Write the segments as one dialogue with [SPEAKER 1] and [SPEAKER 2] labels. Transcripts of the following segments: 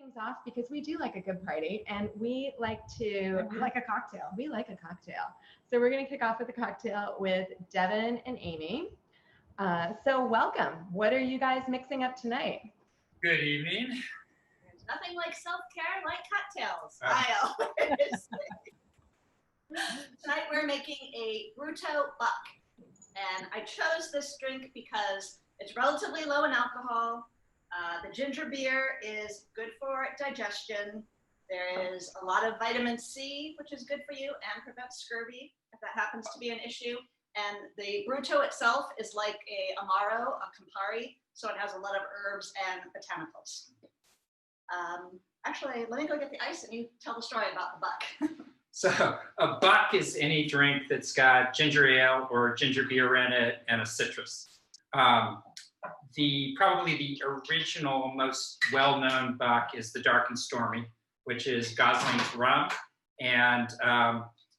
[SPEAKER 1] things off because we do like a good party and we like a cocktail. We like a cocktail. So we're going to kick off with a cocktail with Devin and Amy. So welcome. What are you guys mixing up tonight?
[SPEAKER 2] Good evening.
[SPEAKER 3] There's nothing like self-care like cocktails. I always say. Tonight we're making a Bruto Buck. And I chose this drink because it's relatively low in alcohol. The ginger beer is good for digestion. There is a lot of vitamin C, which is good for you and prevents scurvy, if that happens to be an issue. And the Bruto itself is like a Amaro, a Campari, so it has a lot of herbs and botanicals. Actually, let me go get the ice and you tell the story about the Buck.
[SPEAKER 2] So a Buck is any drink that's got ginger ale or ginger beer in it and a citrus. Probably the original, most well-known Buck is the Dark and Stormy, which is Gosling's rum. And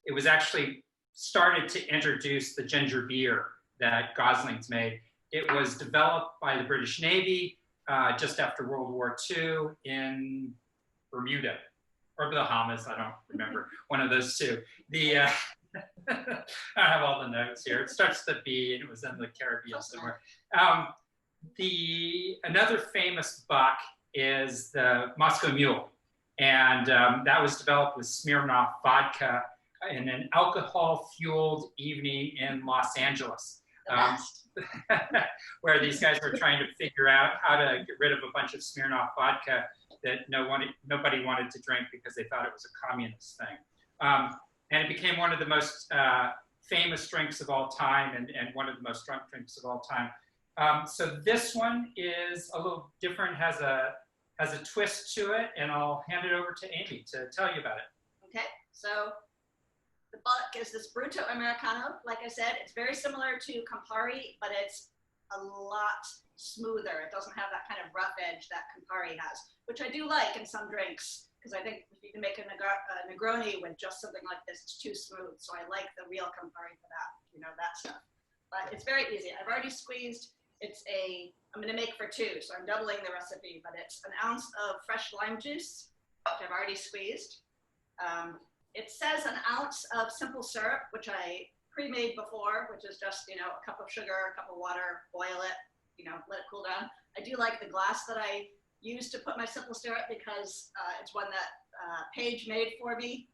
[SPEAKER 2] it was actually started to introduce the ginger beer that Gosling's made. It was developed by the British Navy just after World War II in Bermuda, or Bahamas, I don't remember, one of those two. I have all the notes here. It starts with a B and it was in the Caribbean somewhere. Another famous Buck is the Moscow Mule. And that was developed with Smirnoff vodka in an alcohol-fueled evening in Los Angeles. Where these guys were trying to figure out how to get rid of a bunch of Smirnoff vodka that nobody wanted to drink because they thought it was a communist thing. And it became one of the most famous drinks of all time and one of the most drunk drinks of all time. So this one is a little different, has a twist to it, and I'll hand it over to Amy to tell you about it.
[SPEAKER 3] Okay, so the Buck is this Bruto Americano. Like I said, it's very similar to Campari, but it's a lot smoother. It doesn't have that kind of rough edge that Campari has, which I do like in some drinks, because I think if you can make a Negroni with just something like this, it's too smooth. So I like the real Campari for that, that stuff. But it's very easy. I've already squeezed. I'm going to make for two, so I'm doubling the recipe, but it's an ounce of fresh lime juice, which I've already squeezed. It says an ounce of simple syrup, which I pre-made before, which is just, a cup of sugar, a cup of water, boil it, let it cool down. I do like the glass that I use to put my simple syrup because it's one that Paige made for me.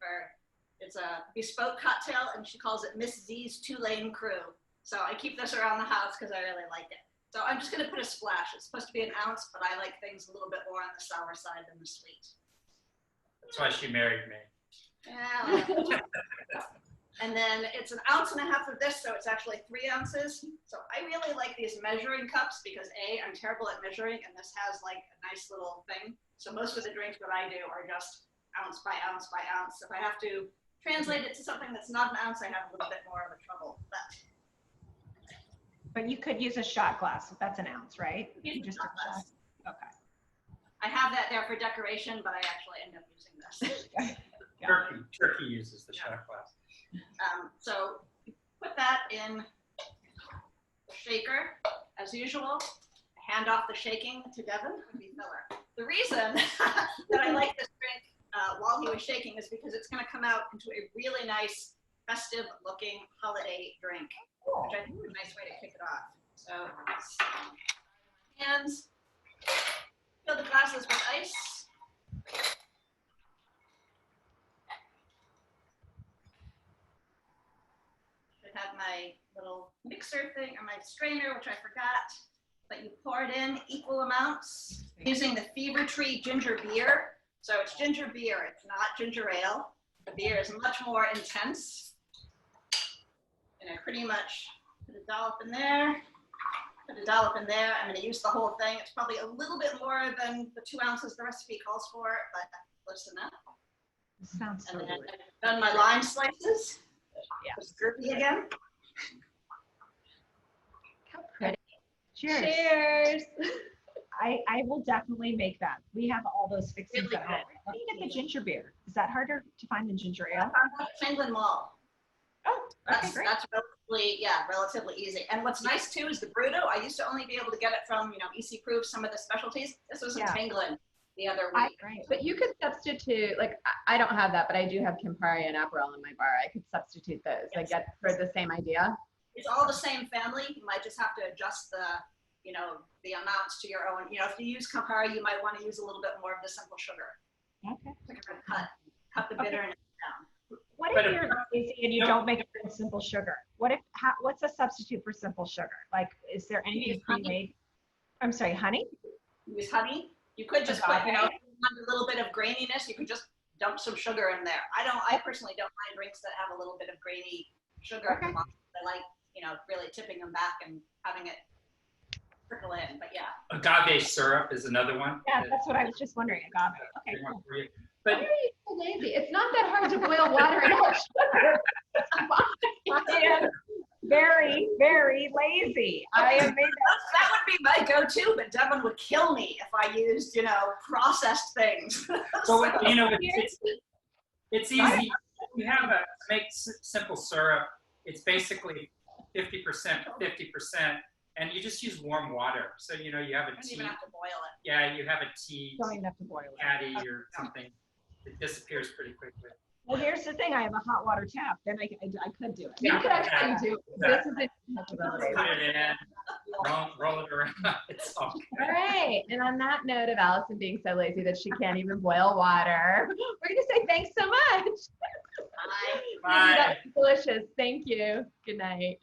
[SPEAKER 3] It's a bespoke cocktail, and she calls it Miss Z's Two-Lane Crew. So I keep this around the house because I really like it. So I'm just going to put a splash. It's supposed to be an ounce, but I like things a little bit more on the sour side than the sweet.
[SPEAKER 2] That's why she married me.
[SPEAKER 3] Yeah. And then it's an ounce and a half of this, so it's actually 3 ounces. So I really like these measuring cups because I'm terrible at measuring, and this has like a nice little thing. So most of the drinks that I do are just ounce by ounce by ounce. If I have to translate it to something that's not an ounce, I have a little bit more of a trouble.
[SPEAKER 1] But you could use a shot glass. That's an ounce, right?
[SPEAKER 3] You just
[SPEAKER 1] took a shot. Okay.
[SPEAKER 3] I have that there for decoration, but I actually end up using this.
[SPEAKER 2] Turkey uses the shot glass.
[SPEAKER 3] So you put that in the shaker, as usual. Hand off the shaking to Devin, would be filler. The reason that I like this drink while he was shaking is because it's going to come out into a really nice, festive-looking holiday drink, which I think is a nice way to kick it off. So, hands, fill the glasses with ice. Should have my little mixer thing, or my strainer, which I forgot, but you pour it in equal amounts using the Fever Tree ginger beer. So it's ginger beer, it's not ginger ale. The beer is much more intense. And I pretty much put a dollop in there, put a dollop in there. I'm going to use the whole thing. It's probably a little bit more than the 2 ounces the recipe calls for, but close enough.
[SPEAKER 1] Sounds so good.
[SPEAKER 3] I've done my lime slices. Yeah. Scurvy again.
[SPEAKER 1] How pretty. Cheers.
[SPEAKER 3] Cheers.
[SPEAKER 1] I will definitely make that. We have all those fixings
[SPEAKER 3] Really
[SPEAKER 1] at home. How do you get the ginger beer? Is that harder to find than ginger ale?
[SPEAKER 3] Penguin Mall.
[SPEAKER 1] Oh, okay, great.
[SPEAKER 3] That's relatively easy. And what's nice too is the Bruto. I used to only be able to get it from, EC Proof, some of the specialties. This was in Penguin. the other week.
[SPEAKER 1] Right. But you could substitute, like, I don't have that, but I do have Campari and Aperol in my bar. I could substitute those. I get for the same idea.
[SPEAKER 3] It's all the same family. You might just have to adjust the, you know, the amounts to your own. You know, if you use Campari, you might want to use a little bit more of the simple sugar.
[SPEAKER 4] Okay.
[SPEAKER 3] To kind of cut the bitterness down.
[SPEAKER 4] What if you're lazy and you don't make it with simple sugar? What's a substitute for simple sugar? Like, is there anything pre-made? I'm sorry, honey?
[SPEAKER 3] Use honey. You could just put, you know, if you want a little bit of graininess, you could just dump some sugar in there. I personally don't mind drinks that have a little bit of grainy sugar.
[SPEAKER 4] Okay.
[SPEAKER 3] I like, you know, really tipping them back and having it trickle in, but yeah.
[SPEAKER 2] Agave syrup is another one.
[SPEAKER 4] Yeah, that's what I was just wondering, agave. Okay, cool.
[SPEAKER 2] But
[SPEAKER 1] Why are you so lazy? It's not that hard to boil water and add sugar.
[SPEAKER 4] I am very, very lazy. I have made
[SPEAKER 3] That would be my go-to, but Devin would kill me if I used, you know, processed things.
[SPEAKER 2] so, you know, it's easy. You have to make simple syrup. It's basically 50%, 50%, and you just use warm water. So, you know, you have a
[SPEAKER 3] You don't
[SPEAKER 2] tea.
[SPEAKER 3] even have to boil it.
[SPEAKER 2] Yeah, you have a tea
[SPEAKER 4] don't even have to boil it.
[SPEAKER 2] caddy or something. It disappears pretty quickly.
[SPEAKER 4] Well, here's the thing. I have a hot water tap. Then I could do it.
[SPEAKER 1] You could actually do it. This is a
[SPEAKER 2] Put it in, roll it around. It's all good.
[SPEAKER 1] All right. And on that note of Allison being so lazy that she can't even boil water, we're going to say thanks so much.
[SPEAKER 3] Bye.
[SPEAKER 2] Bye.
[SPEAKER 1] That's delicious. Thank you. Good night.